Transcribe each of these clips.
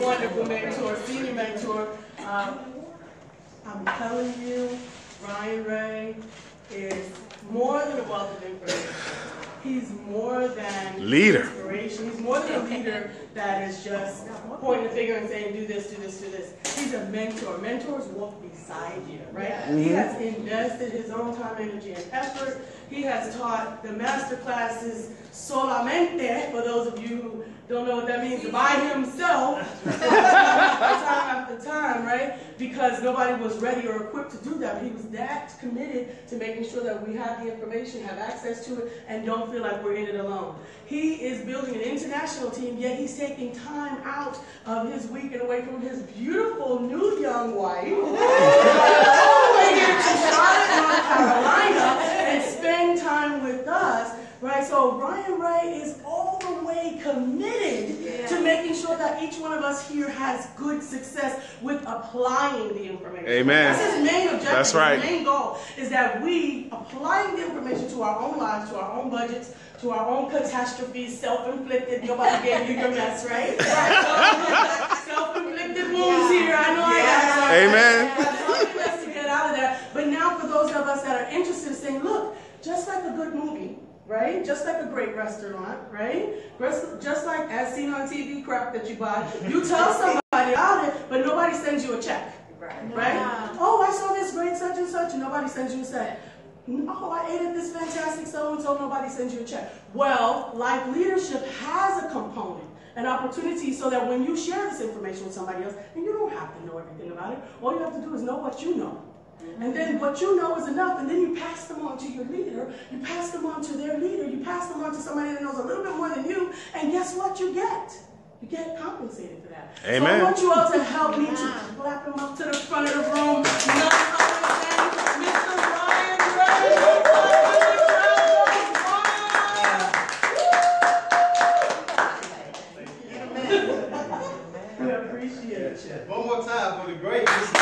wonderful mentor, senior mentor. I'm telling you, Ryan Ray is more than a wealth of information. He's more than leader. Inspiration. He's more than a leader that is just pointing the finger and saying, do this, do this, do this. He's a mentor. Mentors walk beside you, right? Mm-hmm. He has invested his own time, energy, and effort. He has taught the master classes solamente, for those of you who don't know what that means, by himself, time after time, right? Because nobody was ready or equipped to do that. He was that committed to making sure that we have the information, have access to it, and don't feel like we're in it alone. He is building an international team, yet he's taking time out of his week and away from his beautiful new young wife, all the way here to Charlotte, North Carolina, and spend time with us. Right, so Ryan Ray is all the way committed to making sure that each one of us here has good success with applying the information. Amen. That's his main objective. That's right. His main goal is that we applying the information to our own lives, to our own budgets, to our own catastrophes, self-inflicted. Nobody gave you your mess, right? Self-inflicted wounds here. I know I got some. Amen. That's to get out of that. But now for those of us that are interested in saying, look, just like a good movie, right? Just like a great restaurant, right? Just like as seen on TV crap that you buy, you tell somebody about it, but nobody sends you a check, right? Oh, I saw this great such and such, and nobody sends you a check. Oh, I ate at this fantastic so-and-so, nobody sends you a check. Well, life leadership has a component, an opportunity, so that when you share this information with somebody else, and you don't have to know everything about it, all you have to do is know what you know. And then what you know is enough, and then you pass them on to your leader, you pass them on to their leader, you pass them on to somebody that knows a little bit more than you, and guess what you get? You get compensated for that. Amen. So I want you all to help me to clap them up to the front of the room. None other than Mr. Ryan Ray. We appreciate you. One more time for the greatness.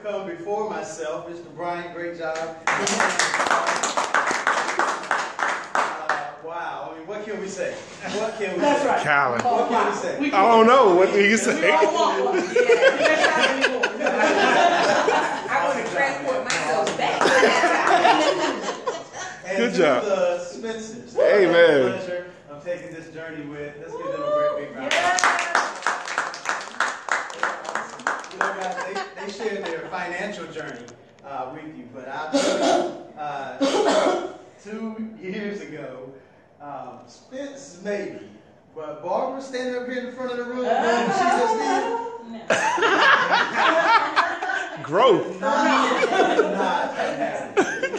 Come before myself, Mr. Brian, great job. Wow, I mean, what can we say? What can we That's say? right. Calvin. What can we say? I don't know. What do you say? We all want one. I want to transport myself back. And good to job. the Spencers. Amen. It's a pleasure of taking this journey with. Let's give them a great big round. You know, guys, they share their financial journey with you, but I'll tell you, 2 years ago, Spence maybe, but Barbara standing up here in the front of the room, doing what she just did. Growth. Not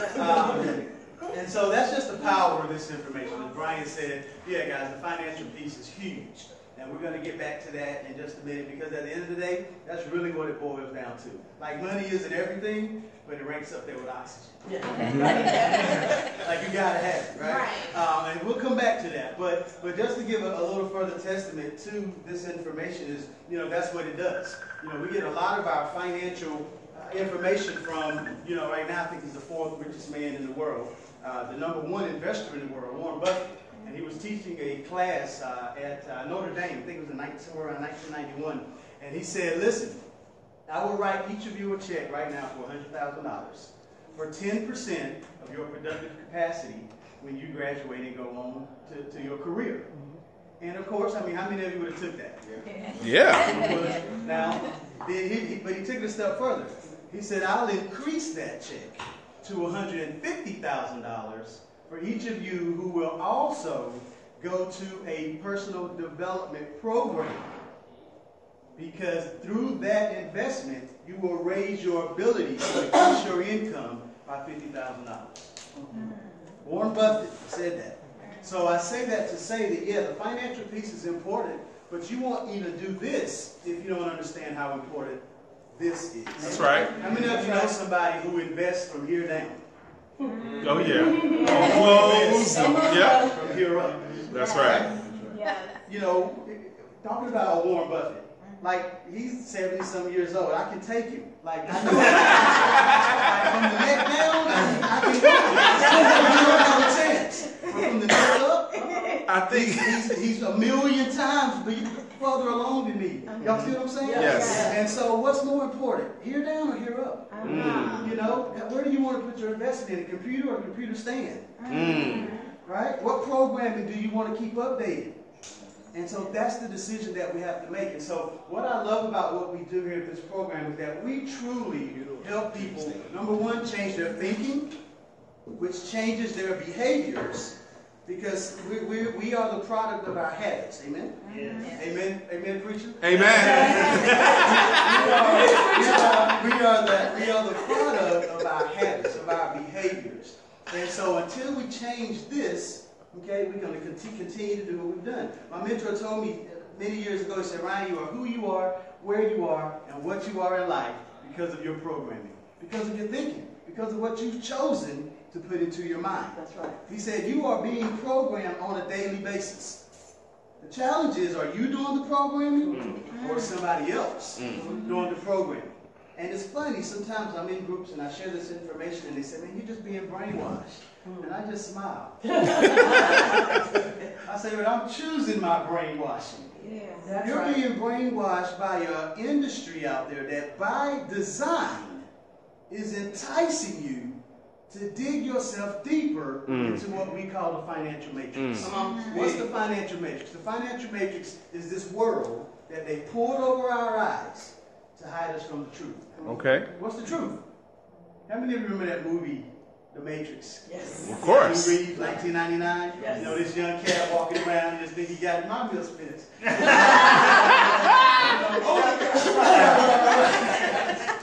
happening. And so that's just the power of this information. As Brian said, yeah, guys, the financial piece is huge. And we're going to get back to that in just a minute, because at the end of the day, that's really what it boils down to. Like, money isn't everything, but it ranks up there with oxygen. Yeah. Like, you got to have it, right? And we'll come back to that. But just to give a little further testament to this information is, you know, that's what it does. You know, we get a lot of our financial information from, you know, right now I think he's the 4th richest man in the world, the #1 investor in the world, Warren Buffett. And he was teaching a class at Notre Dame, I think it was somewhere around 1991. And he said, listen, I will write each of you a check right now for $100,000 for 10% of your productive capacity when you graduate and go on to your career. And of course, I mean, how many of you would have took that? Yeah. Now, but he took it a step further. He said, I'll increase that check to $150,000 for each of you who will also go to a personal development program. Because through that investment, you will raise your ability to increase your income by $50,000. Warren Buffett said that. So I say that to say that, yeah, the financial piece is important, but you won't even do this if you don't understand how important this is. That's right. How many of you know somebody who invests from here down? Oh, yeah. On clothes. Yeah. From here up. That's right. Yeah. You know, talking about Warren Buffett, like, he's 70-some years old. I can take him. Like, I know from the neck down, I can go. You don't have a chance. But from the neck up, I think he's a million times further along than me. Y'all see what I'm saying? Yes. And so what's more important, here down or here up? You know, where do you want to put your investment in, a computer or a computer stand? Right? What programming do you want to keep updated? And so that's the decision that we have to make. And so what I love about what we do here at this program is that we truly help people, number one, change their thinking, which changes their behaviors, because we are the product of our habits. Amen? Yes. Amen? Amen, preacher? Amen. we are the product of our habits, of our behaviors. And so until we change this, okay, we're going to continue to do what we've done. My mentor told me many years ago, he said, Ryan, you are who you are, where you are, and what you are in life because of your programming, because of your thinking, because of what you've chosen to put into your mind. That's right. He said, you are being programmed on a daily basis. The challenge is, are you doing the programming or somebody else doing the programming? And it's funny, sometimes I'm in groups and I share this information and they say, man, you're just being brainwashed. And I just smile. I say, well, I'm choosing my brainwashing. That's You're right. being brainwashed by an industry out there that by design is enticing you to dig yourself deeper into what we call the financial matrix. What's the financial matrix? The financial matrix is this world that they poured over our eyes to hide us from the truth. Okay. What's the truth? How many of you remember that movie, The Matrix? Yes. Of course. You read 1999. Yes. You know this young cat walking around and just think he got my meal spinach.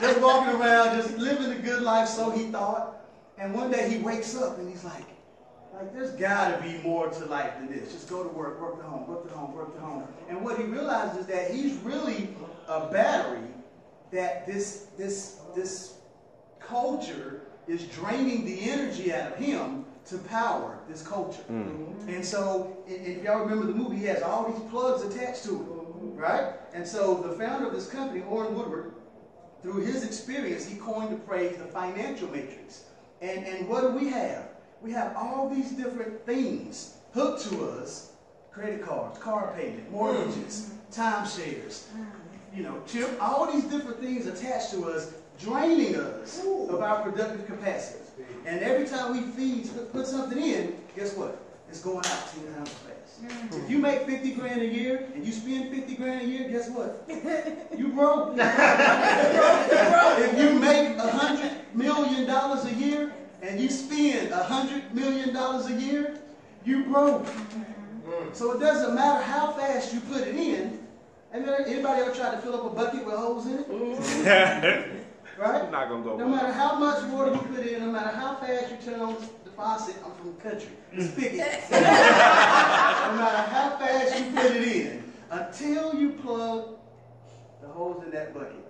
Just walking around, just living a good life, so he thought. And one day he wakes up and he's like, there's got to be more to life than this. Just go to work, work to home, work to home, work to home. And what he realized is that he's really a battery that this culture is draining the energy out of him to power this culture. And so, if y'all remember the movie, he has all these plugs attached to it, right? And so the founder of this company, Warren Woodward, through his experience, he coined the phrase the financial matrix. And what do we have? We have all these different things hooked to us: credit cards, car payment, mortgages, timeshares, chip, all these different things attached to us, draining us of our productive capacity. And every time we put something in, guess what? It's going out 10 times fast. If you make 50 grand a year and you spend 50 grand a year, guess what? You broke. If you make $100 million a year and you spend $100 million a year, you broke. So it doesn't matter how fast you put it in. Anybody ever tried to fill up a bucket with holes in it? Right? Not gonna go. No matter how much water you put in, no matter how fast you turn on the faucet, I'm from the country, the spigot. No matter how fast you put it in, until you plug the holes in that bucket,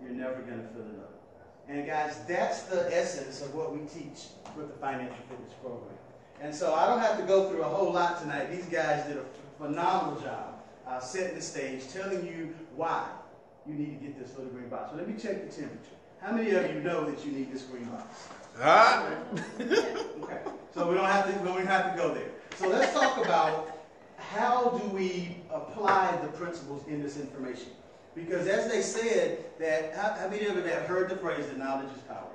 you're never going to fill it up. And guys, that's the essence of what we teach with the Financial Fitness Program. And so I don't have to go through a whole lot tonight. These guys did a phenomenal job setting the stage, telling you why you need to get this little green box. So let me check the temperature. How many of you know that you need this green box? Okay. So we don't have to go there. So let's talk about how do we apply the principles in this information. Because as they said, that how many of you have heard the phrase that knowledge is power?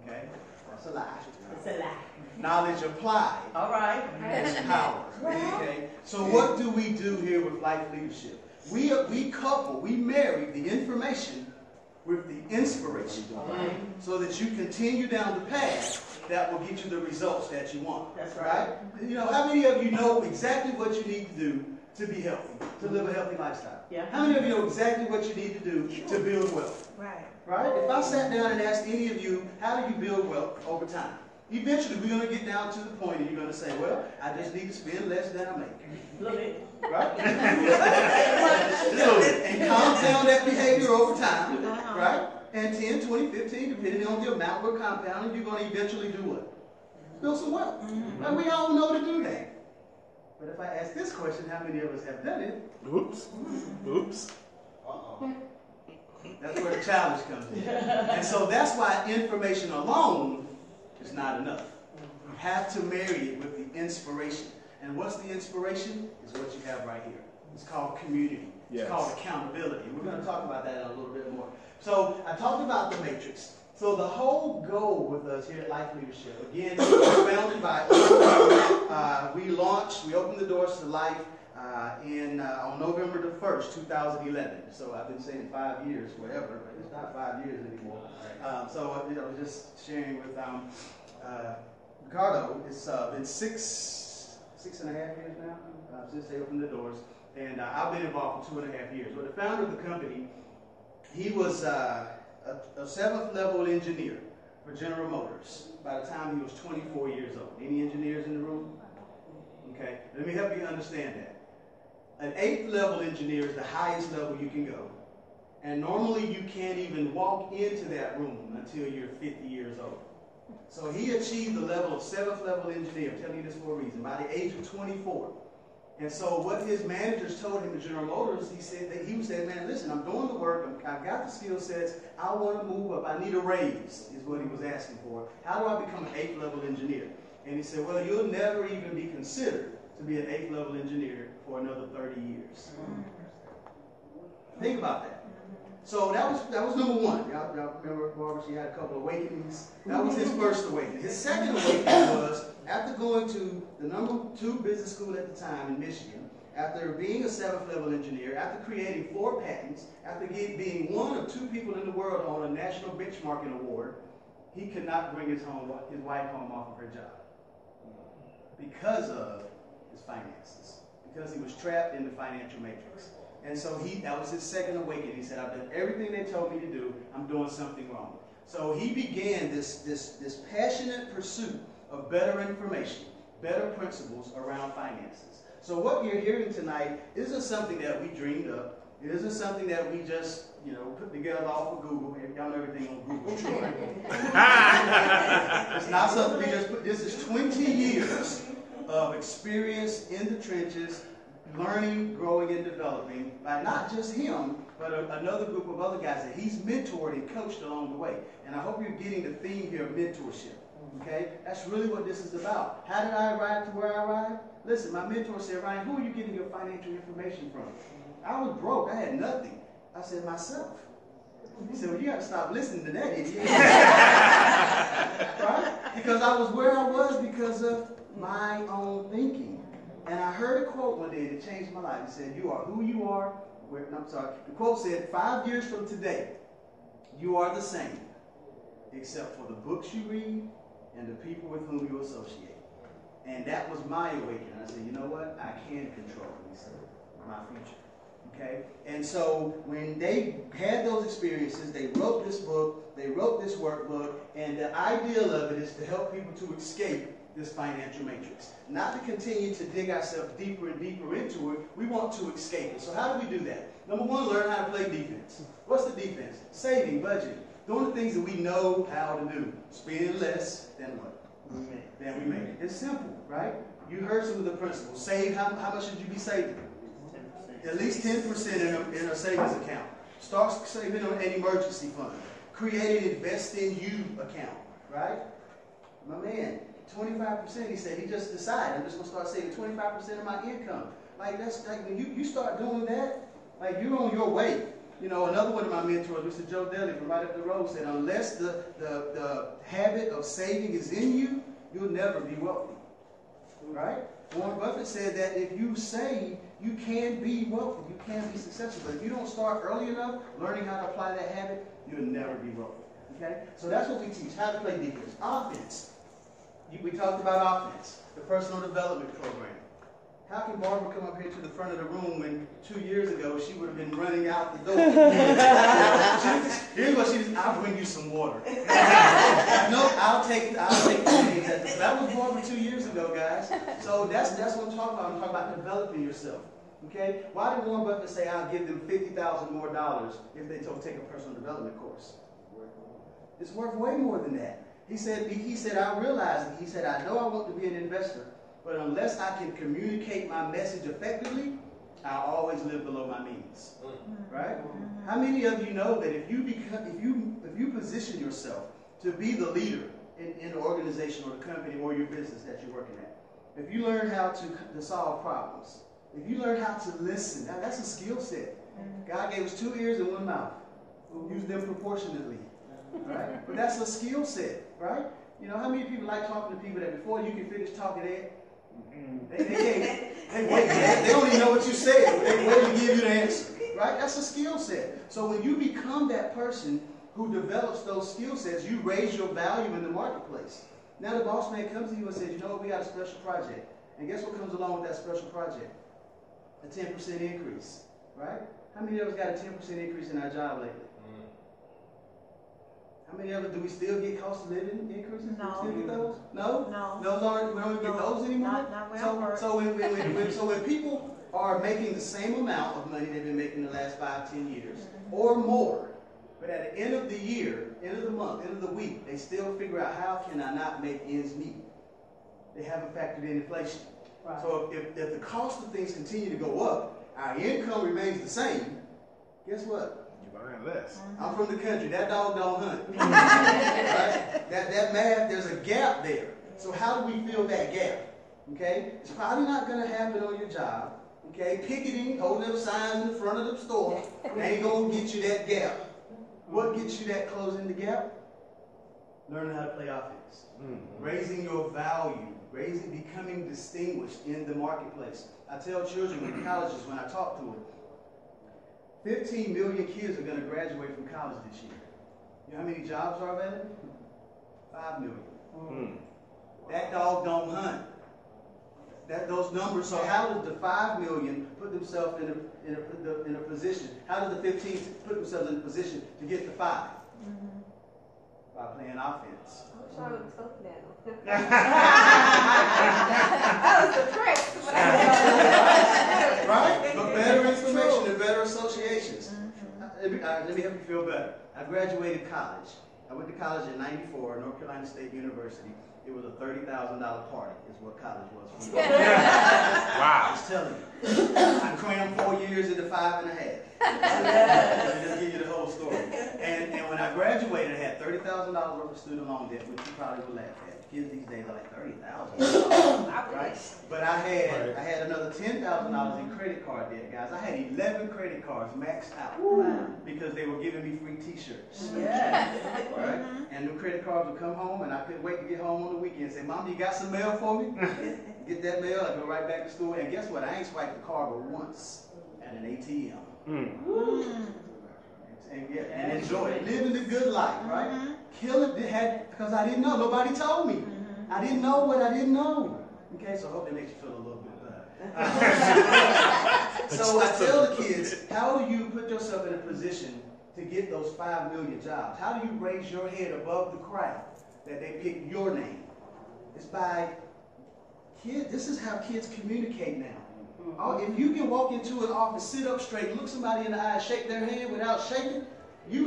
Okay? That's a lie. It's a lie. Knowledge applied All right. is power. Okay? So what do we do here with life leadership? We marry the information with the inspiration, so that you continue down the path that will get you the results that you want. That's right. How many of you know exactly what you need to do to be healthy, to live a healthy lifestyle? Yeah. How many of you know exactly what you need to do to build wealth? Right. Right? If I sat down and asked any of you, how do you build wealth over time? Eventually, we're going to get down to the point and you're going to say, well, I just need to spend less than I make. Look it. Right? And compound that behavior over time, right? And 10, 20, 15, depending on the amount we're compounding, you're going to eventually do what? Build some wealth. And we all know to do that. But if I ask this question, how many of us have done it? Oops. Oops. That's where the challenge comes in. And so that's why information alone is not enough. You have to marry it with the inspiration. And what's the inspiration? Is what you have right here. It's called community. It's Yes. called accountability. We're going to talk about that in a little bit more. So I talked about the matrix. So the whole goal with us here at Life Leadership, again, it was founded by we opened the doors to Life on November the 1st, 2011. So I've been saying 5 years, whatever, but it's not 5 years anymore. So I was just sharing with Ricardo. It's been six and a half years now since they opened the doors. And I've been involved for 2.5 years. But the founder of the company, he was a 7th level engineer for General Motors by the time he was 24 years old. Any engineers in the room? Okay, let me help you understand that. An 8th level engineer is the highest level you can go. And normally you can't even walk into that room until you're 50 years old. So he achieved the level of 7th level engineer, I'm telling you this for a reason, by the age of 24. And so what his managers told him at General Motors, he said, man, listen, I'm doing the work, I've got the skill sets, I want to move up, I need a raise, is what he was asking for. How do I become an 8th level engineer? And he said, well, you'll never even be considered to be an 8th level engineer for another 30 years. Think about that. So that was number one. Y'all remember Barbara, she had a couple of awakenings. That was his first awakening. His second awakening was after going to the #2 business school at the time in Michigan, after being a 7th level engineer, after creating 4 patents, after being one of 2 people in the world on a national benchmarking award, he could not bring his wife home off of her job because of his finances, because he was trapped in the financial matrix. And so that was his second awakening. He said, I've done everything they told me to do. I'm doing something wrong. So he began this passionate pursuit of better information, better principles around finances. So what you're hearing tonight isn't something that we dreamed up. It isn't something that we just, put together off of Google. Y'all know everything on Google. It's not something we just put. This is 20 years of experience in the trenches, learning, growing, and developing by not just him, but another group of other guys that he's mentored and coached along the way. And I hope you're getting the theme here of mentorship. Okay? That's really what this is about. How did I arrive to where I arrived? Listen, my mentor said, Ryan, who are you getting your financial information from? I was broke. I had nothing. I said, myself. He said, well, you got to stop listening to that idiot. Right? Because I was where I was because of my own thinking. And I heard a quote one day that changed my life. It said, you are who you are. The quote said, 5 years from today, you are the same, except for the books you read and the people with whom you associate. And that was my awakening. I said, you know what? I can control my future. Okay? And so when they had those experiences, they wrote this book, they wrote this workbook, and the ideal of it is to help people to escape this financial matrix. Not to continue to dig ourselves deeper and deeper into it. We want to escape it. So how do we do that? Number one, learn how to play defense. What's the defense? Saving, budgeting. Doing the things that we know how to do. Spend less than what? Than we make. It's simple, right? You heard some of the principles. Save, how much should you be saving? 10%. At least 10% in a savings account. Start saving on an emergency fund. Create an invest in you account, right? My man, 25%, he said, he just decided, I'm just going to start saving 25% of my income. Like, that's like, when you start doing that, like, you're on your way. Another one of my mentors, Mr. Joe Daly from right up the road, said, unless the habit of saving is in you, you'll never be wealthy. Right? Warren Buffett said that if you save, you can be wealthy, you can be successful. But if you don't start early enough learning how to apply that habit, you'll never be wealthy. Okay? So that's what we teach, how to play defense. Offense. We talked about offense, the personal development program. How can Barbara come up here to the front of the room when 2 years ago she would have been running out the door? Here's what she was, I'll bring you some water. No, I'll take the things. That was Barbara 2 years ago, guys. So that's what I'm talking about. I'm talking about developing yourself. Okay? Why did Warren Buffett say I'll give them $50,000 more if they take a personal development course? It's worth way more than that. He said, I realize it. He said, I know I want to be an investor, but unless I can communicate my message effectively, I'll always live below my means. Right? How many of you know that if you position yourself to be the leader in the organization or the company or your business that you're working at, if you learn how to solve problems, if you learn how to listen, now that's a skill set. God gave us 2 ears and 1 mouth. Use them proportionately. Right? But that's a skill set, right? You know, how many people like talking to people that before you can finish talking, they don't even know what you said. They wait to give you the answer. Right? That's a skill set. So when you become that person who develops those skill sets, you raise your value in the marketplace. Now the boss man comes to you and says, you know what, we got a special project. And guess what comes along with that special project? A 10% increase. Right? How many of us got a 10% increase in our job lately? How many of us, do we still get cost of living increases? No. Do we still get those? No? No. Those aren't, we don't get those anymore? Not where I work. So when people are making the same amount of money they've been making the last 5, 10 years, or more, but at the end of the year, end of the month, end of the week, they still figure out, how can I not make ends meet? They haven't factored in inflation. Right. So if the cost of things continue to go up, our income remains the same, guess what? You're buying less. I'm from the country. That dog don't hunt. Right? That math, there's a gap there. So how do we fill that gap? Okay? It's probably not going to happen on your job. Okay? Picketing, holding up signs in the front of the store, ain't going to get you that gap. What gets you that closing the gap? Learning how to play offense. Raising your value. Becoming distinguished in the marketplace. I tell children in colleges when I talk to them, 15 million kids are going to graduate from college this year. You know how many jobs are available? 5 million. That dog don't hunt. Those numbers. So how did the 5 million put themselves in a position? How did the 15 put themselves in a position to get the 5? By playing offense. I would have told that. That was the trick. Right? But better information and better associations. Let me help you feel better. I graduated college. I went to college in '94, North Carolina State University. It was a $30,000 party, is what college was for me. Wow. I was telling you. I crammed 4 years into 5.5. Let me just give you the whole story. And when I graduated, I had $30,000 worth of student loan debt, which you probably would laugh at. Kids these days are like $30,000. Right? But I had another $10,000 in credit card debt, guys. I had 11 credit cards maxed out because they were giving me free T-shirts. Right? And the credit cards would come home, and I couldn't wait to get home on the weekend and say, Mom, you got some mail for me? Get that mail, I go right back to school. And guess what? I ain't swiped the card but once at an ATM. And enjoy it. Living the good life, right? Killing it because I didn't know. Nobody told me. I didn't know what I didn't know. Okay, so I hope that makes you feel a little bit better. So I tell the kids, how do you put yourself in a position to get those 5 million jobs? How do you raise your head above the crowd that they pick your name? It's by kids. This is how kids communicate now. If you can walk into an office, sit up straight, look somebody in the eye, shake their hand without shaking, you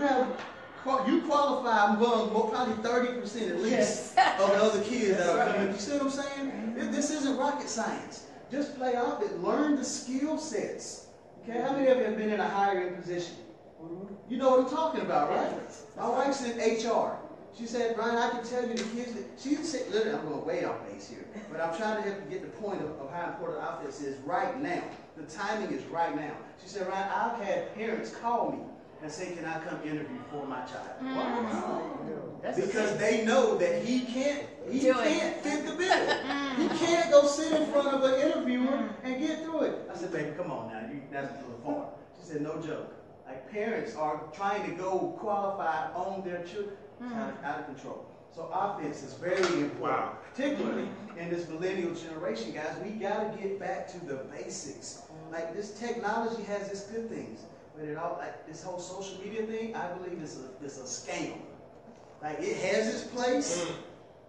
qualify among probably 30% at least of the other kids that are coming. You see what I'm saying? This isn't rocket science. Just play off it. Learn the skill sets. Okay, how many of you have been in a hiring position? You know what I'm talking about, right? My wife's in HR. She said, Brian, I can tell you the kids that, she said, literally, I'm going way off base here, but I'm trying to help you get the point of how important offense is right now. The timing is right now. She said, Ryan, I've had parents call me and say, can I come interview for my child? Wow. Because they know that he can't fit the bill. He can't go sit in front of an interviewer and get through it. I said, baby, come on now, that's a little far. She said, no joke. Like parents are trying to go qualify on their children. Out of control. So offense is very important, particularly in this millennial generation, guys. We got to get back to the basics. Like this technology has its good things, but it all like this whole social media thing, I believe it's a scam. Like it has its place,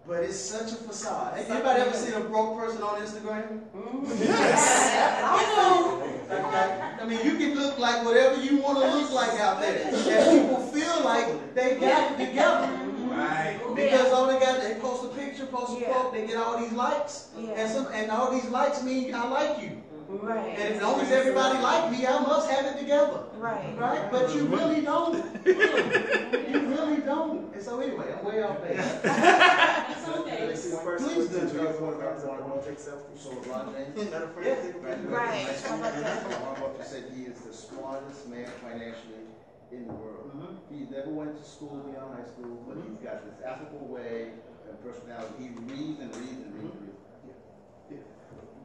but it's such a facade. Hey, anybody ever seen a broke person on Instagram? I mean, you can look like whatever you want to look like out there, and people feel like they got it together. Right. Because all they post a picture, post a quote, they get all these likes, and all these likes mean I like you. Right. And as long as everybody like me, I must have it together. Right. Right? But you really don't. You really don't. And so anyway, I'm way off base. It's okay. first Please do. So LeBron James. Yeah. Right. How about that? LeBron James said he is the smartest man financially in the world. He never went to school beyond high school, but he's got this affable way and personality. He reads and reads and reads.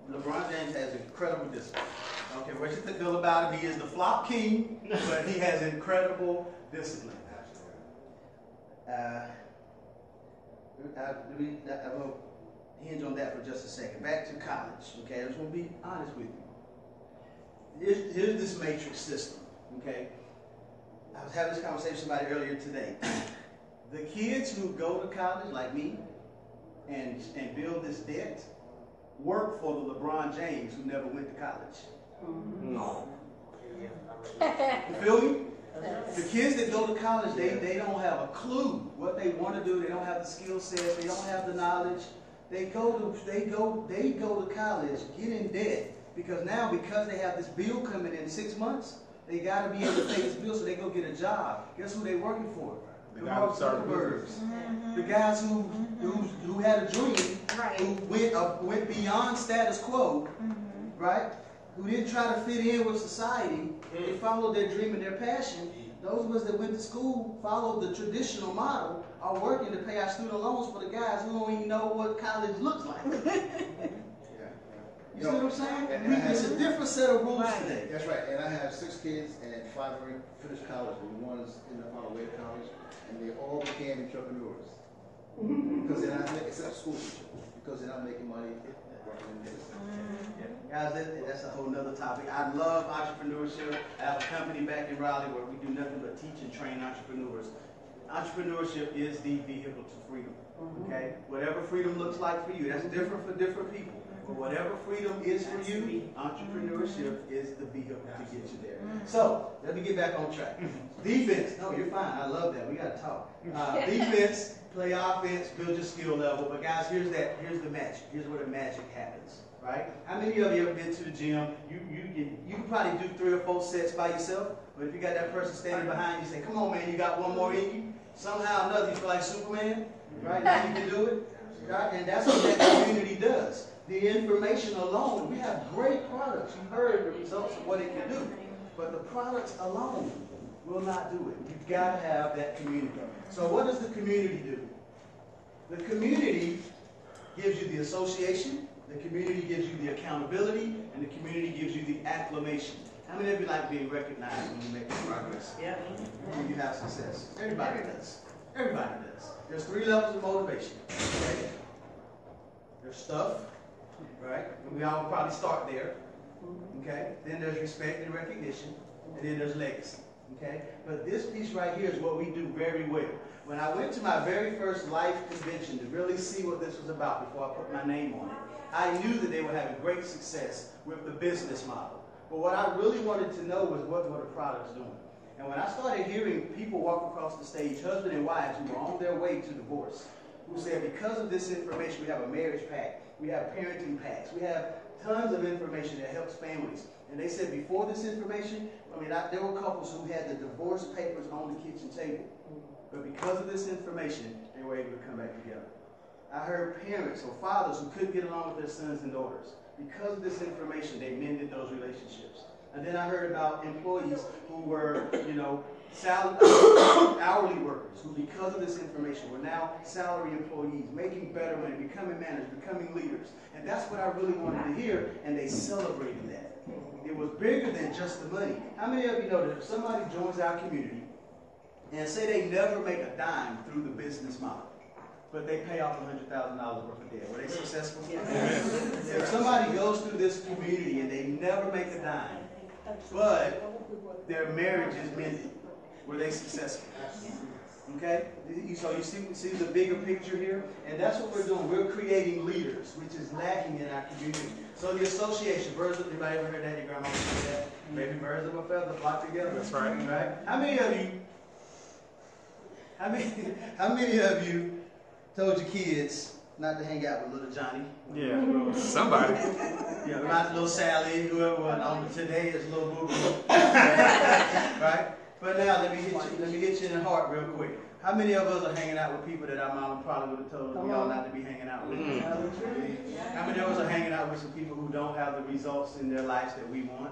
LeBron James has incredible discipline. Okay, what you feel about him? He is the flop king, but he has incredible discipline. I will hinge on that for just a second. Back to college. Okay, I just want to be honest with you. Here's this matrix system. Okay, I was having this conversation with somebody earlier today. The kids who go to college, like me, and build this debt, work for the LeBron James who never went to college. You feel me? The kids that go to college, they don't have a clue what they want to do. They don't have the skill sets. They don't have the knowledge. They go to college, get in debt because they have this bill coming in 6 months. They got to be able to pay this bill, so they go get a job. Guess who they working for? The Mark Zuckerbergs, the guys who had a dream, who went beyond status quo, right? Who didn't try to fit in with society. They followed their dream and their passion. Those of us that went to school, followed the traditional model, are working to pay our student loans for the guys who don't even know what college looks like. You see what I'm saying? It's a different set of rules today. That's right. And I have 6 kids, and 5 already finished college, and one's on the way to college, and they all became entrepreneurs. Because they're not making, except school teachers, because they're not making money working in business. Guys, that's a whole nother topic. I love entrepreneurship. I have a company back in Raleigh where we do nothing but teach and train entrepreneurs. Entrepreneurship is the vehicle to freedom. Okay? Whatever freedom looks like for you, that's different for different people. But whatever freedom is for you, entrepreneurship is the vehicle to get you there. So, let me get back on track. Defense. No, you're fine. I love that. We got to talk. Defense, play offense, build your skill level. But guys, here's the magic. Here's where the magic happens. Right? How many of you ever been to the gym? You can probably do 3 or 4 sets by yourself, but if you got that person standing behind you, say, "Come on, man, you got one more in you." Somehow or another, you feel like Superman, right? Now you can do it, right? And that's what that community does. The information alone, we have great products. You heard the results of what it can do, but the products alone will not do it. You've got to have that community. So what does the community do? The community gives you the association. The community gives you the accountability, and the community gives you the acclamation. How many of you like being recognized when you make progress? Yeah. When you have success? Everybody does. Everybody does. There's 3 levels of motivation. Okay? There's stuff, right? And we all probably start there. Okay? Then there's respect and recognition, and then there's legacy. Okay? But this piece right here is what we do very well. When I went to my very first life convention to really see what this was about before I put my name on it, I knew that they were having great success with the business model. But what I really wanted to know was what were the products doing. And when I started hearing people walk across the stage, husband and wives who were on their way to divorce, who said, because of this information, we have a marriage pack, we have parenting packs, we have tons of information that helps families. And they said before this information, there were couples who had the divorce papers on the kitchen table. But because of this information, they were able to come back together. I heard parents or fathers who couldn't get along with their sons and daughters. Because of this information, they mended those relationships. And then I heard about employees who were, hourly workers who, because of this information, were now salary employees, making better money, becoming managers, becoming leaders. And that's what I really wanted to hear, and they celebrated that. It was bigger than just the money. How many of you know that if somebody joins our community and say they never make a dime through the business model, but they pay off $100,000 worth of debt, were they successful? Yes. If somebody goes through this community and they never make a dime, but their marriage is mended, were they successful? Okay? So you see the bigger picture here? And that's what we're doing. We're creating leaders, which is lacking in our community. So the association, birds of, anybody ever heard that? Your grandma said that? Maybe birds of a feather flock together. That's right. Right? How many of you told your kids not to hang out with little Johnny? Yeah, somebody. Yeah, not little Sally, whoever was. Today is little boo boo. Right? But now let me hit you in the heart real quick. How many of us are hanging out with people that our mama probably would have told us we all not to be hanging out with? How many of us are hanging out with some people who don't have the results in their lives that we want?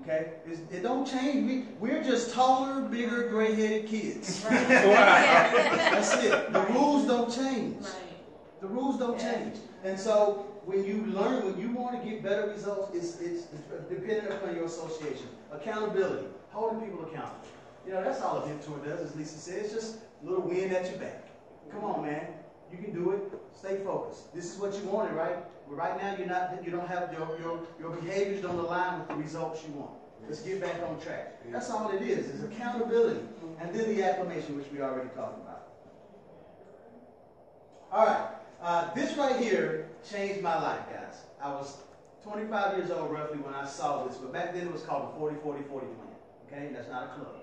Okay? It don't change. We're just taller, bigger, gray-headed kids. That's it. The rules don't change. The rules don't change. And so when you learn, when you want to get better results, it's dependent upon your association. Accountability. Holding people accountable. You know, that's all a mentor does, as Lisa said. It's just a little wind at your back. Come on, man. You can do it. Stay focused. This is what you wanted, right? But right now, you don't have your behaviors don't align with the results you want. Let's get back on track. That's all it is accountability. And then the acclamation, which we already talked about. All right. This right here changed my life, guys. I was 25 years old roughly when I saw this, but back then it was called the 40-40-40 plan. Okay? That's not a club.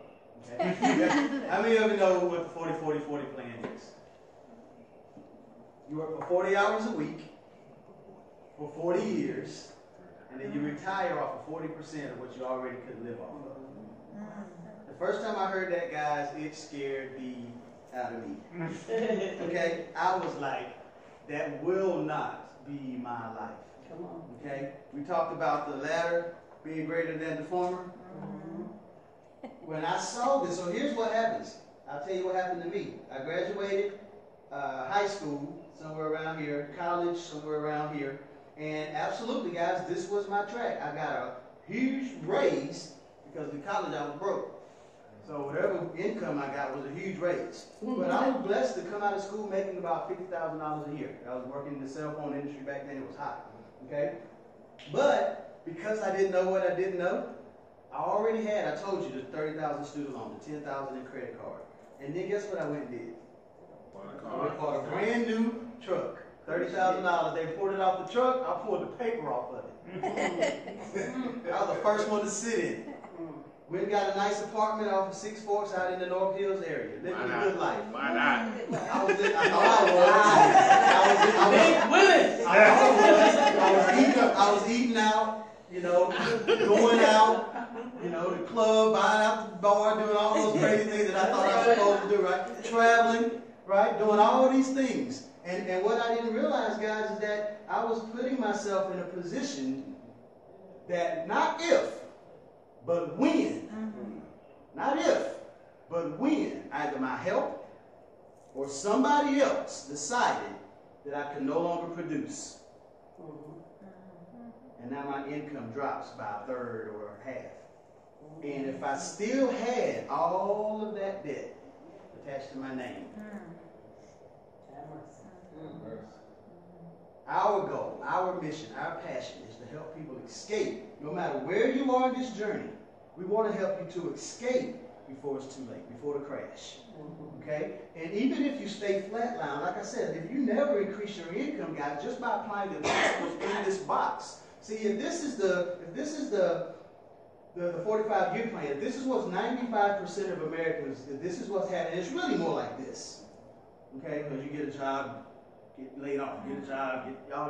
Okay? How many of you know what the 40-40-40 plan is? You work for 40 hours a week for 40 years, and then you retire off of 40% of what you already could live off of. The first time I heard that, guys, it scared the out of me. Okay? I was like, that will not be my life. Come on. Okay? We talked about the latter being greater than the former. When I saw this, so here's what happens. I'll tell you what happened to me. I graduated high school, somewhere around here, college, somewhere around here, and absolutely, guys, this was my track. I got a huge raise because in college I was broke. So whatever income I got was a huge raise. But I was blessed to come out of school making about $50,000 a year. I was working in the cell phone industry back then. It was hot. Okay? But because I didn't know what I didn't know, I already had, I told you, the 30,000 student loan, the 10,000 in credit card. And then guess what I went and did? I bought a brand new truck. $30,000. They pulled it off the truck. I pulled the paper off of it. I was the first one to sit in it. Went and got a nice apartment off of Six Forks out in the North Hills area. Living a good life. Why not? I was I thought I was eating out, you know, going out, you know, the club, buying out the bar, doing all those crazy things that I thought I was supposed to do, right? Traveling, right? Doing all these things. And what I didn't realize, guys, is that I was putting myself in a position that not if, but when, not if, but when either my help or somebody else decided that I could no longer produce. And now my income drops by a third or a half. And if I still had all of that debt attached to my name, our goal, our mission, our passion is to help people escape. No matter where you are in this journey, we want to help you to escape before it's too late, before the crash. Okay? And even if you stay flatline, like I said, if you never increase your income, guys, just by applying the principles in this box. See, if this is the 45-year plan, if this is what's 95% of Americans, if this is what's happening, it's really more like this. Okay? Because you get a job, get laid off, get a job,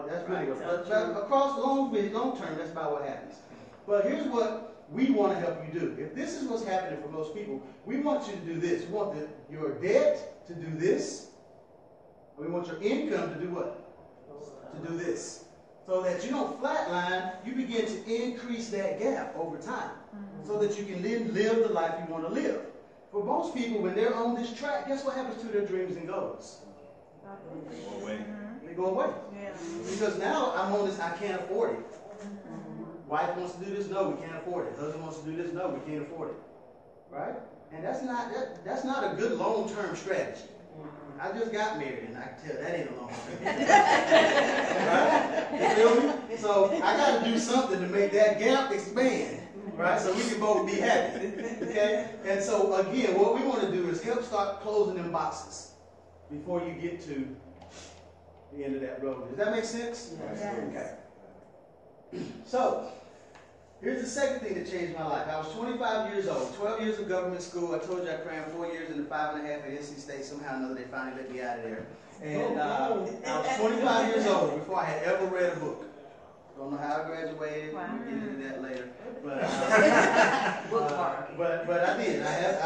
that's really what, but across long term, that's about what happens. But here's what we want to help you do. If this is what's happening for most people, we want you to do this. We want your debt to do this. We want your income to do what? To do this. So that you don't flatline, you begin to increase that gap over time. So that you can then live the life you want to live. For most people, when they're on this track, guess what happens to their dreams and goals? Go away. They go away. Because now I'm on this, I can't afford it. Wife wants to do this, no, we can't afford it. Husband wants to do this, no, we can't afford it. Right? And that's not a good long-term strategy. I just got married and I can tell that ain't a long-term strategy. Right? You feel me? So I got to do something to make that gap expand. Right? So we can both be happy. Okay? And so again, what we want to do is help start closing them boxes before you get to the end of that road. Does that make sense? Yes. Okay. So, here's the second thing that changed my life. I was 25 years old, 12 years of government school. I told you I crammed 4 years into 5.5 at NC State. Somehow or another, they finally let me out of there. And I was 25 years old before I had ever read a book. Don't know how I graduated. Wow. We'll get into that later. But, Bookmark. but I did. I had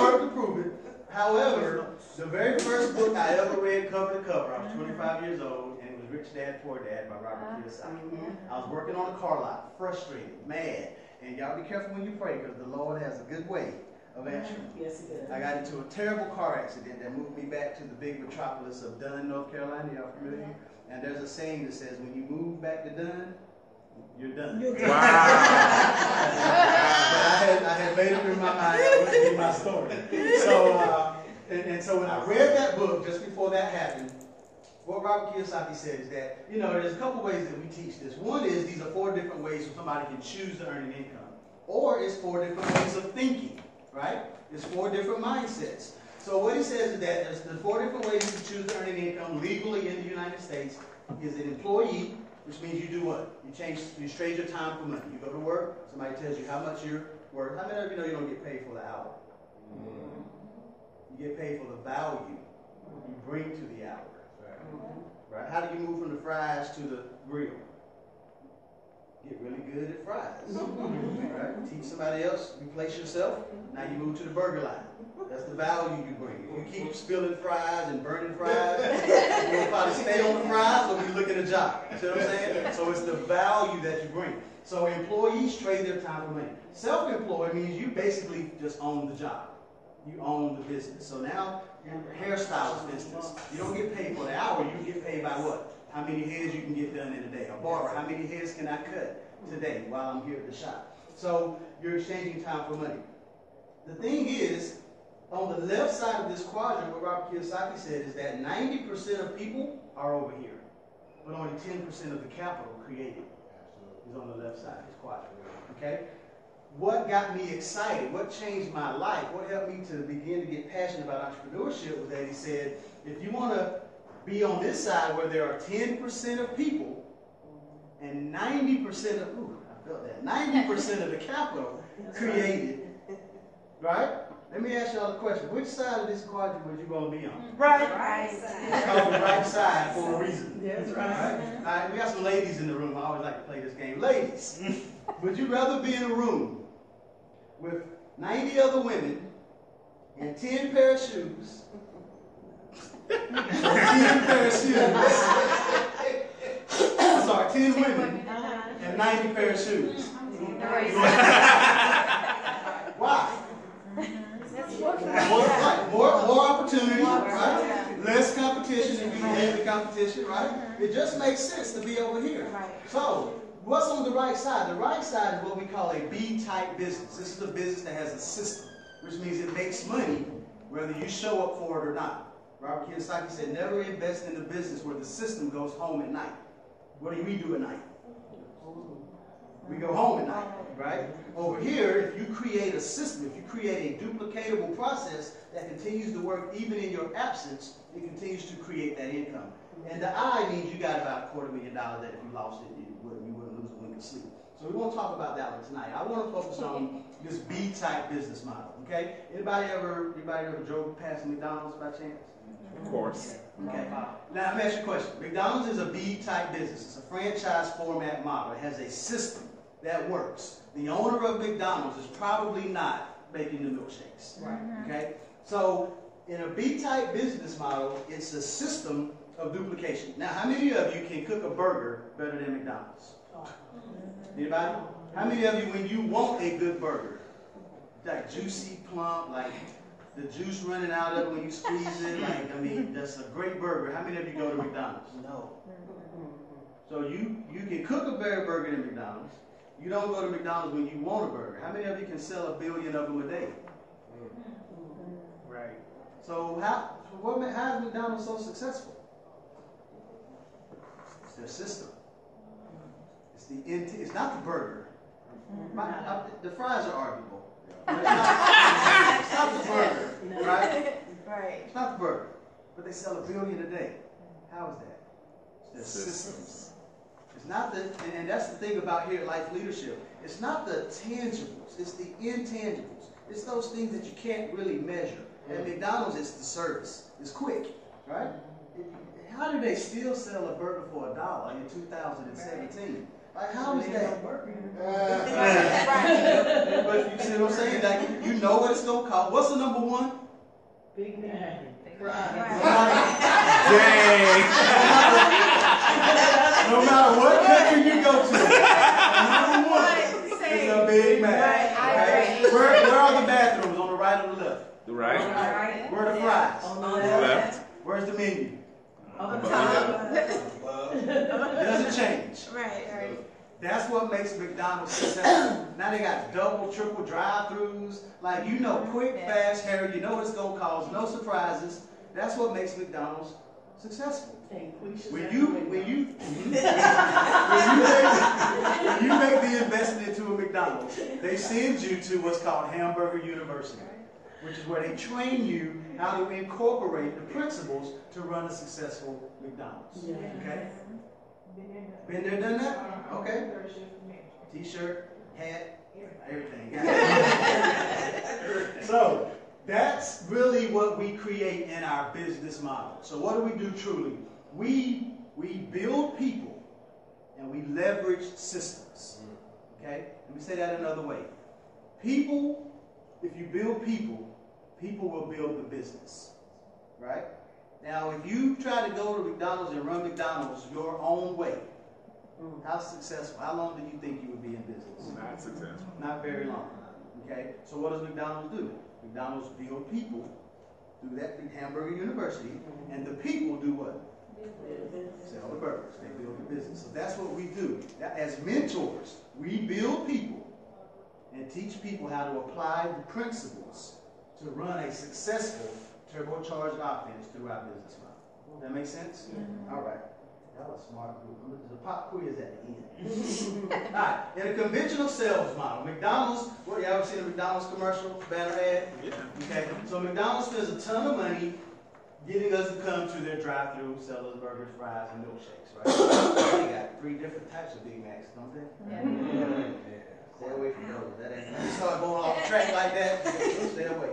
work to prove it. However, the very first book I ever read cover to cover, I was 25 years old, and it was Rich Dad, Poor Dad by Robert Kiyosaki. I was working on a car lot, frustrated, mad, and y'all be careful when you pray because the Lord has a good way of answering. Yes, it is. I got into a terrible car accident that moved me back to the big metropolis of Dunn, North Carolina. Y'all familiar? And there's a saying that says, when you move back to Dunn, you're done. Wow. But I had made up in my mind that would be my story. So, and so when I read that book, just before that happened, what Robert Kiyosaki said is that, you know, there's a couple ways that we teach this. One is these are 4 different ways so somebody can choose to earn an income. Or it's 4 different ways of thinking, right? It's 4 different mindsets. So what he says is that there's the 4 different ways to choose to earn an income legally in the United States is an employee, which means you do what? You trade your time for money. You go to work, somebody tells you how much you're worth. How many of you know you don't get paid for the hour? You get paid for the value you bring to the hour. Right? How do you move from the fries to the grill? Get really good at fries. Right? Teach somebody else, replace yourself. Now you move to the burger line. That's the value you bring. If you keep spilling fries and burning fries, you'll probably stay on the fries or be looking at a job. See what I'm saying? So it's the value that you bring. So employees trade their time for money. Self-employed means you basically just own the job. You own the business. So now, hairstylist, for instance, you don't get paid for the hour. You get paid by what? How many hairs you can get done in a day. A barber, how many hairs can I cut today while I'm here at the shop? So you're exchanging time for money. The thing is, on the left side of this quadrant, what Robert Kiyosaki said is that 90% of people are over here, but only 10% of the capital created is on the left side of this quadrant. Okay? What got me excited, what changed my life, what helped me to begin to get passionate about entrepreneurship was that he said, if you want to be on this side where there are 10% of people and 90% of, I felt that, 90% of the capital created, right? Let me ask y'all a question. Which side of this quadrant would you want to be on? Right. It's called the right side for a reason. Yes, Right? All right, we got some ladies in the room. I always like to play this game. Ladies, would you rather be in a room with 90 other women and 10 pair of shoes, or 10 pair of shoes, I'm sorry, 10 women and 90 pair of shoes? Why? More opportunity, right? Less competition if you have the competition, right? It just makes sense to be over here. So, what's on the right side? The right side is what we call a B-type business. This is a business that has a system, which means it makes money whether you show up for it or not. Robert Kiyosaki said, never invest in a business where the system goes home at night. What do we do at night? We go home at night, right? Over here, if you create a system, if you create a duplicatable process that continues to work even in your absence, it continues to create that income. And the I means you got about $250,000 that if you lost it, you wouldn't lose a wink of sleep. So we won't talk about that one tonight. I want to focus on this B-type business model, okay? Anybody ever drove past McDonald's by chance? Of course. Okay. Now, let me ask you a question. McDonald's is a B-type business. It's a franchise format model. It has a system that works. The owner of McDonald's is probably not making the milkshakes. Right. Okay? So, in a B-type business model, it's a system of duplication. Now, how many of you can cook a burger better than McDonald's? Anybody? How many of you, when you want a good burger, like juicy, plump, like the juice running out of it when you squeeze it, like, I mean, that's a great burger. How many of you go to McDonald's? No. So you can cook a better burger than McDonald's. You don't go to McDonald's when you want a burger. How many of you can sell 1 billion of them a day? Right. So how is McDonald's so successful? It's their system. It's not the burger. The fries are arguable. It's not the burger, right? Right. It's not the burger. But they sell 1 billion a day. How is that? It's their systems. It's not and that's the thing about here at Life Leadership. It's not the tangibles, it's the intangibles. It's those things that you can't really measure. At McDonald's, it's the service. It's quick, right? How do they still sell a burger for $1 in 2017? Like, how is that? But you see what I'm saying? Like, you know what it's going to cost. What's the number one? Big Mac. Dang. No matter what country you go to, number one is a Big Mac. Okay? Where are the bathrooms? On the right or the left? The right. Where are the fries? On the The left. left. Where's the menu? On the It top. doesn't change. Right. That's what makes McDonald's successful. Now they got double, triple drive-throughs. Like, you know, quick, fast, hurry. You know what it's going to cause. No surprises. That's what makes McDonald's successful. When you make the investment into a McDonald's, they send you to what's called Hamburger University, which is where they train you how to incorporate the principles to run a successful McDonald's. Okay? Been there, done that? Okay. T-shirt, hat, everything. So that's really what we create in our business model. So what do we do truly? We build people and we leverage systems. Okay? Let me say that another way. People, if you build people, people will build the business. Right? Now, if you try to go to McDonald's and run McDonald's your own way, how successful? How long do you think you would be in business? Not successful. Not very long. Okay? So what does McDonald's do? McDonald's build people through that Hamburger University, and the people do what? Sell the burgers. They build the business. So that's what we do. As mentors, we build people and teach people how to apply the principles to run a successful turbocharged offense through our business model. That make sense? All right. That was a smart group. There's a pop quiz at the end. All right. In a conventional sales model, McDonald's, you ever seen a McDonald's commercial, banner ad? Yeah. Okay. So McDonald's spends a ton of money getting us to come to their drive-thru, sell us burgers, fries, and milkshakes, right? They got 3 different types of Big Macs, don't they? Yeah. Stay away from those. That ain't. You start going off the track like that, stay away.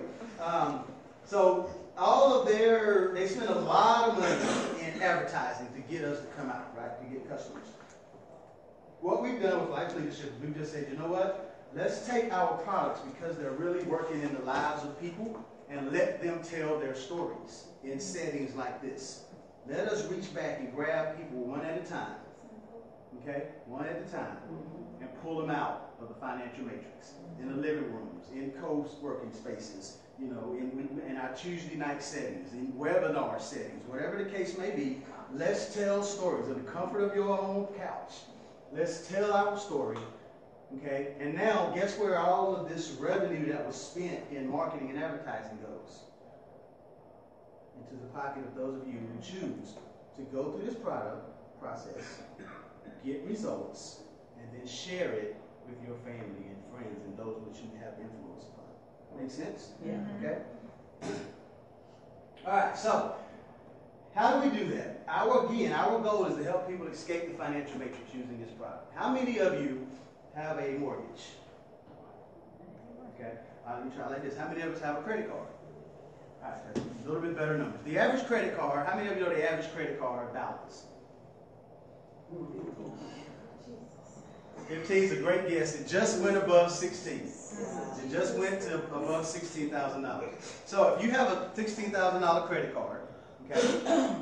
So all of they spend a lot of money in advertising to get us to come out, right? To get customers. What we've done with Life Leadership, we just said, you know what? Let's take our products because they're really working in the lives of people and let them tell their stories in settings like this. Let us reach back and grab people one at a time. Okay? One at a time. And pull them out of the financial matrix. In the living rooms, in co-working spaces, you know, in our Tuesday night settings, in webinar settings, whatever the case may be, let's tell stories in the comfort of your own couch. Let's tell our story, okay? And now, guess where all of this revenue that was spent in marketing and advertising goes? Into the pocket of those of you who choose to go through this process, get results, and then share it with your family and friends and those which you have influence upon. Make sense? Yeah. Okay? All right, so how do we do that? Our goal is to help people escape the financial matrix using this product. How many of you have a mortgage? Okay, let me try like this. How many of us have a credit card? All right, a little bit better numbers. The average credit card, how many of you know the average credit card balance? 15 is a great guess. It just went above 16. It just went to above $16,000. So if you have a $16,000 credit card, okay,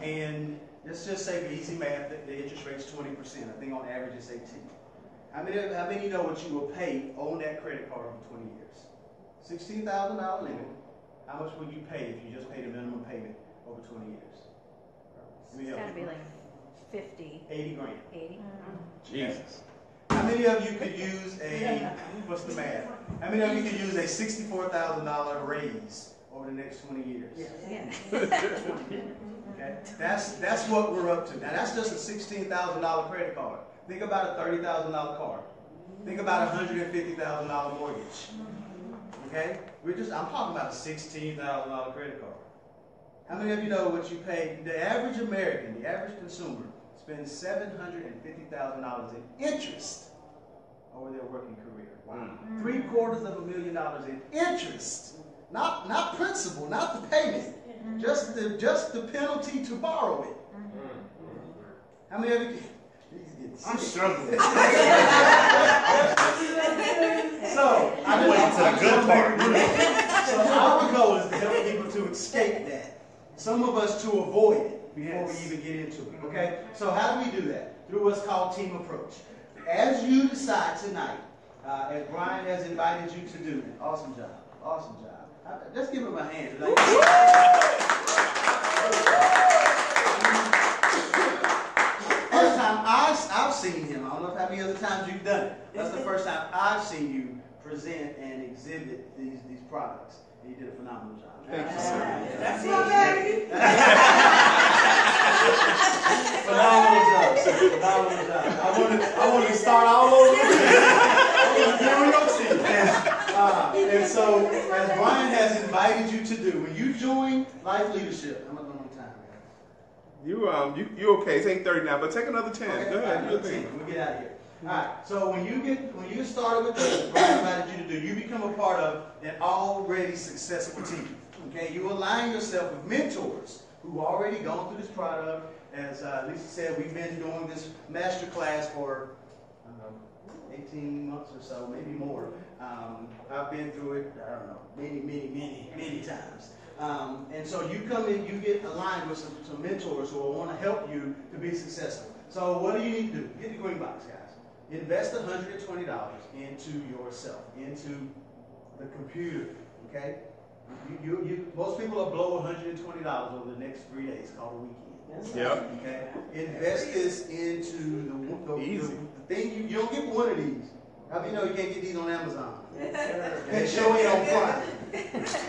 and let's just say for easy math, the interest rate is 20%. I think on average it's 18. How many know what you will pay on that credit card over 20 years? $16,000 limit. How much will you pay if you just paid a minimum payment over 20 years? It's got to be like 50. 80 grand. 80. Jesus. How many of you could use what's the math? How many of you could use a $64,000 raise over the next 20 years? Yeah. Okay, that's what we're up to. Now that's just a $16,000 credit card. Think about a $30,000 car. Think about a $150,000 mortgage. Okay, I'm talking about a $16,000 credit card. How many of you know what you pay? The average American, the average consumer, spends $750,000 in interest over their working career. Wow. $750,000 in interest. Not principal, not the payment. Just the penalty to borrow it. How many of you, I'm struggling. So, I'm waiting to the good part. So our goal is to help people to escape that. Some of us to avoid it before we even get into it. Okay? So how do we do that? Through what's called team approach. As you decide tonight, as Brian has invited you to do, awesome job. Awesome job. Let's give him a hand. First time I've seen him. I don't know how many other times you've done it. That's the first time I've seen you present and exhibit these products. And you did a phenomenal job. Thank you, sir. That's my baby. Phenomenal job, sir. Phenomenal job. I want to start all over again. I want to be on your team. And so, as Brian has invited you to do, when you join Life Leadership, I'm not going on time, man. You okay? It's 8:30 now, but take another 10. Okay, Go ahead. another 10. We'll get out of here. All right. So when you get started with this, Brian invited you to do, you become a part of an already successful team. Okay. You align yourself with mentors who already gone through this product. As Lisa said, we've been doing this master class for 18 months or so, maybe more. I've been through it, I don't know, many times. And so you come in, you get aligned with some mentors who will want to help you to be successful. So what do you need to do? Get the green box, guys. Invest $120 into yourself, into the computer, okay? Most people will blow $120 over the next 3 days, called a weekend. Yep. Okay? Invest this into the thing. You don't get one of these. How many know you can't get these on Amazon? They show it on Prime.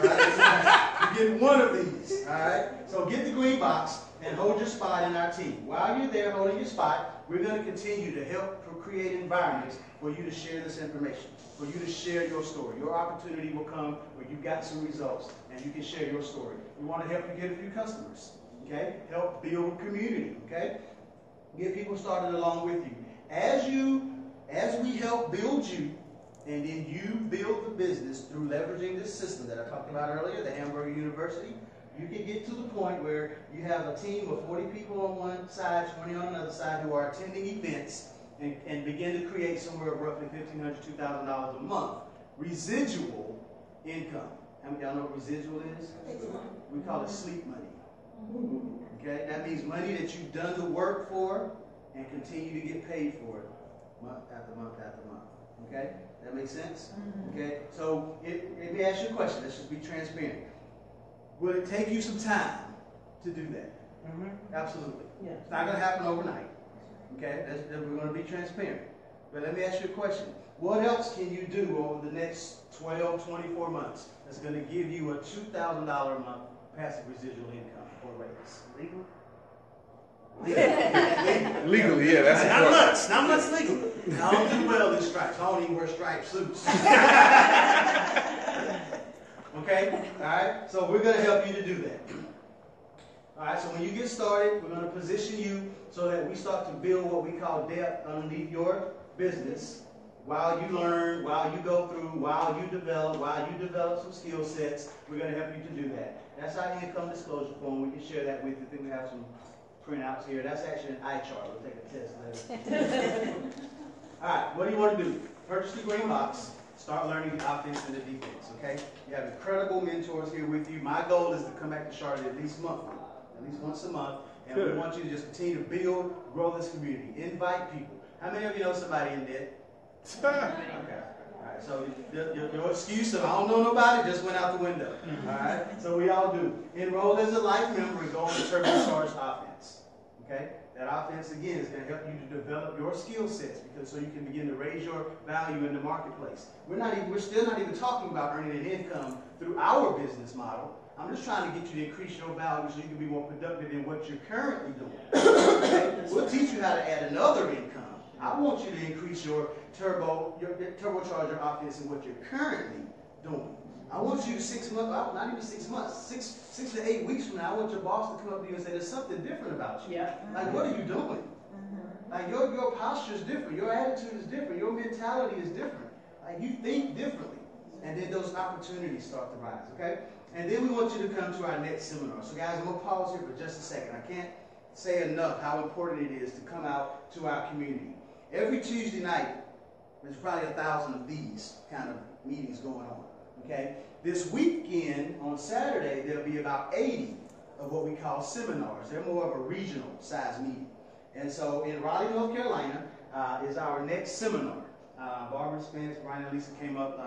Right? You get one of these. All right? So get the green box and hold your spot in our team. While you're there holding your spot, we're going to continue to help create environments for you to share this information, for you to share your story. Your opportunity will come where you've got some results and you can share your story. We want to help you get a few customers. Okay? Help build community. Okay? Get people started along with you. As we help build you, and then you build the business through leveraging this system that I talked about earlier, the Hamburger University, you can get to the point where you have a team of 40 people on one side, 20 on another side who are attending events and begin to create somewhere roughly $1,500 to $2,000 a month. Residual income. How many of y'all know what residual is? We call it sleep money. Okay? That means money that you've done the work for and continue to get paid for it month after month after month. Okay? That makes sense? Okay? So let me ask you a question. Let's just be transparent. Will it take you some time to do that? Absolutely. Yeah. It's not going to happen overnight. Okay? We're going to be transparent. But let me ask you a question. What else can you do over the next 12, 24 months that's going to give you a $2,000 a month passive residual income or raise? Legal? Legally, yeah, that's important. Not much legal. I don't do well in stripes. I don't even wear striped suits. Okay? Alright? So we're going to help you to do that. Alright, so when you get started, we're going to position you so that we start to build what we call depth underneath your business while you learn, while you go through, while you develop some skill sets. We're going to help you to do that. That's our income disclosure form. We can share that with you. I think we have some printouts here. That's actually an eye chart. We'll take a test later. Alright, what do you want to do? Purchase the green box. Start learning the offense and the defense, okay? You have incredible mentors here with you. My goal is to come back to Charlotte at least monthly, at least once a month. And we want you to just continue to build, grow this community. Invite people. How many of you know somebody in debt? Okay. All right. So your excuse of I don't know nobody just went out the window. All right. So we all do. Enroll as a life member and go on the turbocharged offense. Okay. That offense again is going to help you to develop your skill sets because so you can begin to raise your value in the marketplace. We're still not even talking about earning an income through our business model. I'm just trying to get you to increase your value so you can be more productive in what you're currently doing. Okay? We'll teach you how to add another income. I want you to increase your turbocharger offense in what you're currently doing. I want you to 6 months, not even 6 months, six to 8 weeks from now, I want your boss to come up to you and say, there's something different about you. Yeah. Like, what are you doing? Like, your posture is different. Your attitude is different. Your mentality is different. Like, you think differently. And then those opportunities start to rise, okay? And then we want you to come to our next seminar. So, guys, I'm going to pause here for just a second. I can't say enough how important it is to come out to our community. Every Tuesday night, there's probably 1,000 of these kind of meetings going on, okay? This weekend, on Saturday, there'll be about 80 of what we call seminars. They're more of a regional size meeting. And so in Raleigh, North Carolina, is our next seminar. Barbara Spence, Brian and Lisa came up.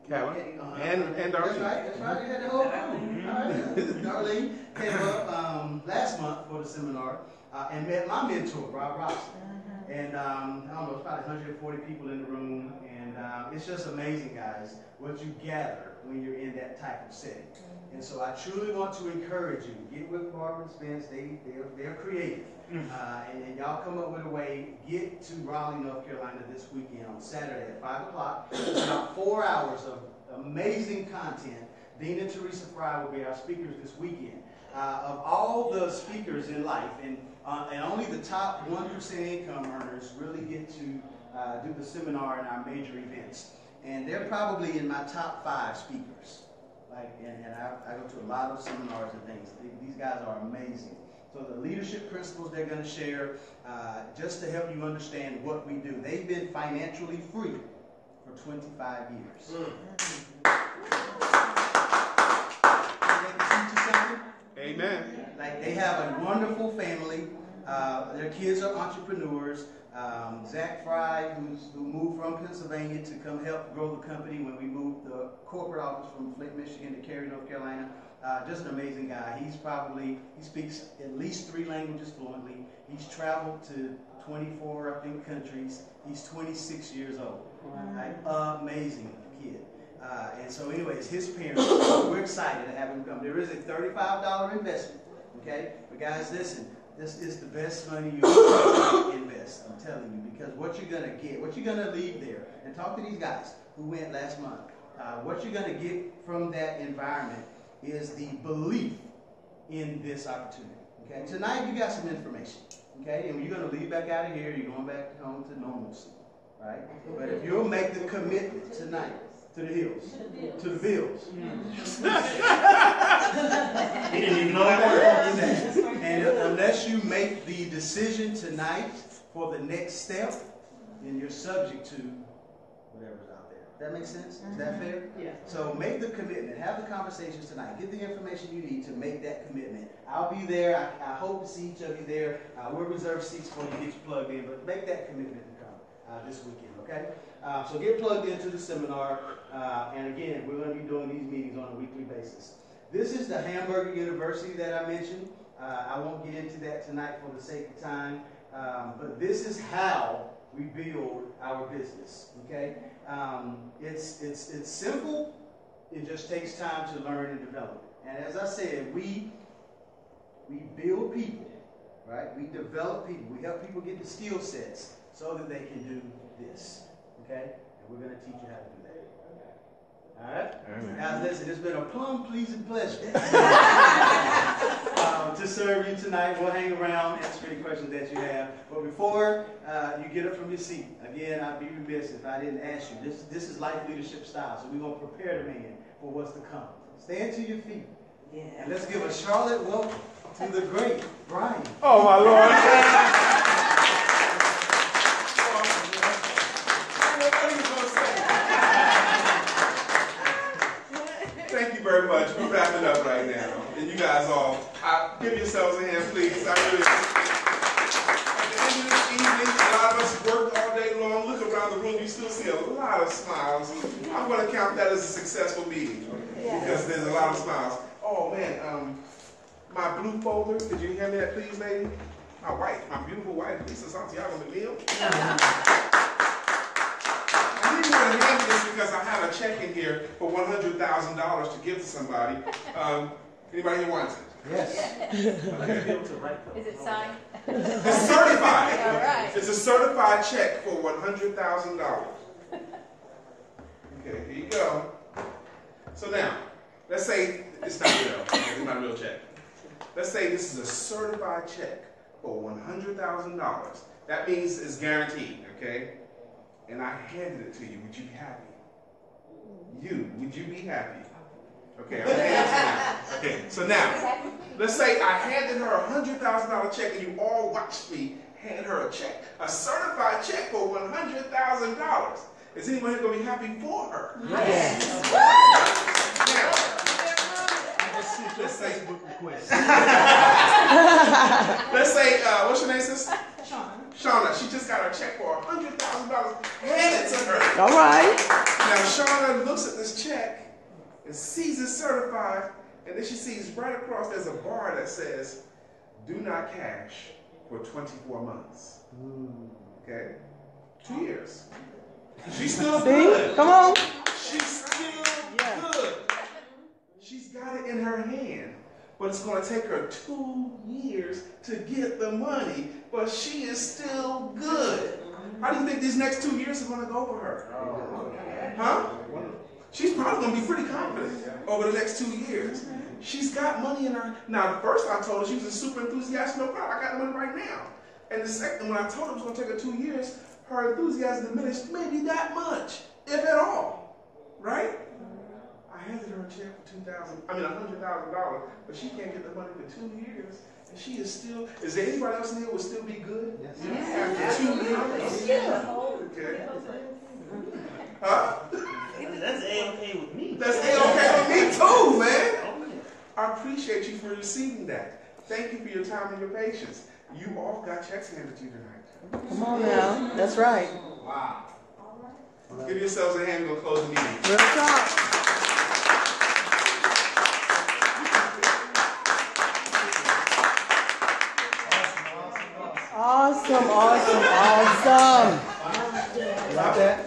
Callan and Darlene. That's right. You had the whole crew. All right. Darlene came up last month for the seminar and met my mentor, Rob Robson. And I don't know, it's probably 140 people in the room. And it's just amazing, guys, what you gather when you're in that type of setting. And so I truly want to encourage you, get with Barbara and Spence. They're creative. And y'all come up with a way. Get to Raleigh, North Carolina this weekend on Saturday at 5 o'clock. It's about 4 hours of amazing content. Dean and Teresa Fry will be our speakers this weekend. Of all the speakers in life, and only the top 1% income earners really get to do the seminar in our major events. And they're probably in my top 5 speakers. And I go to a lot of seminars and things. These guys are amazing. So the leadership principles they're going to share, just to help you understand what we do. They've been financially free for 25 years. Amen. Like, they have a wonderful family. Their kids are entrepreneurs. Zach Fry, who moved from Pennsylvania to come help grow the company when we moved the corporate office from Flint, Michigan to Cary, North Carolina. Just an amazing guy. He speaks at least 3 languages fluently. He's traveled to 24, I think, countries. He's 26 years old. Wow. Amazing kid. And so anyways, his parents, we're excited to have him come. There is a $35 investment, okay? But guys, listen, this is the best money you can invest, I'm telling you, because what you're going to get, what you're going to leave there, and talk to these guys who went last month, what you're going to get from that environment is the belief in this opportunity, okay? Tonight, you got some information, okay? And when you're going to leave back out of here, you're going back home to normalcy, right? But if you'll make the commitment tonight, to the hills. To the bills. He didn't even know that word. And unless you make the decision tonight for the next step, then you're subject to whatever's out there. That makes sense? Is that fair? Yeah. So make the commitment. Have the conversations tonight. Get the information you need to make that commitment. I'll be there. I hope to see each of you there. We'll reserve seats for you to get you plugged in, but make that commitment to come this weekend, okay? So get plugged into the seminar, and again, we're going to be doing these meetings on a weekly basis. This is the Hamburger University that I mentioned. I won't get into that tonight for the sake of time, but this is how we build our business, okay? It's simple. It just takes time to learn and develop. And as I said, we build people, right? We develop people. We help people get the skill sets so that they can do this. Okay? And we're going to teach you how to do that. All right? Amen. Now, listen, it's been a plum-pleasing pleasure to serve you tonight. We'll hang around, answer any questions that you have. But before you get up from your seat, again, I'd be remiss if I didn't ask you. This is life leadership style, so we're going to prepare the man for what's to come. Stand to your feet. Yeah. And let's give a Charlotte welcome to the great Brian. Oh, my Lord. Thank you very much. We're wrapping up right now. And you guys all, give yourselves a hand, please. At the end of this evening, a lot of us worked all day long. Look around the room, you still see a lot of smiles. I'm going to count that as a successful meeting because there's a lot of smiles. Oh, man, my blue folder, could you hand me that, please, lady? My wife, my beautiful wife, Lisa Santiago McNeil. I didn't want to hand you this because I have a check in here for $100,000 to give to somebody. Anybody here wants it? Yes. Is it signed? It's certified. All right. It's a certified check for $100,000. Okay, here you go. So now, let's say it's not real. It's not a real check. Let's say this is a certified check for $100,000. That means it's guaranteed, okay? And I handed it to you. Would you be happy? You, would you be happy Okay, I'm gonna answer now. Okay, so now, let's say I handed her a $100,000 check and you all watched me hand her a check, a certified check for $100,000. Is anyone here gonna be happy for her? Yes. Now, let's say, let's say, what's your name, sis? Shauna. She just got her check for $100,000 handed to her. All right. Now, Shauna looks at this check and sees it certified, and then she sees right across there's a bar that says, do not cash for 24 months. Okay? 2 years. She's still good. Come on. She's still good. She's got it in her hand, but it's going to take her 2 years to get the money, but she is still good. How do you think these next 2 years are going to go for her? Huh? She's probably going to be pretty confident over the next 2 years. She's got money in her. Now, the first I told her she was super enthusiastic. No problem, I got the money right now. And the second, when I told her it was going to take her 2 years, her enthusiasm diminished maybe that much, if at all. Right? I handed her a check for $100,000, but she can't get the money for 2 years. And she is still, is there anybody else in here who will still be good? Yes. After 2 years? Yeah. Okay. Huh? That's A-okay with me. That's A-okay with me too, man. I appreciate you for receiving that. Thank you for your time and your patience. You all got checks handed to you tonight. Come on now. That's right. Wow. Give yourselves a hand. We'll close the meeting. Real talk. Awesome. Like that?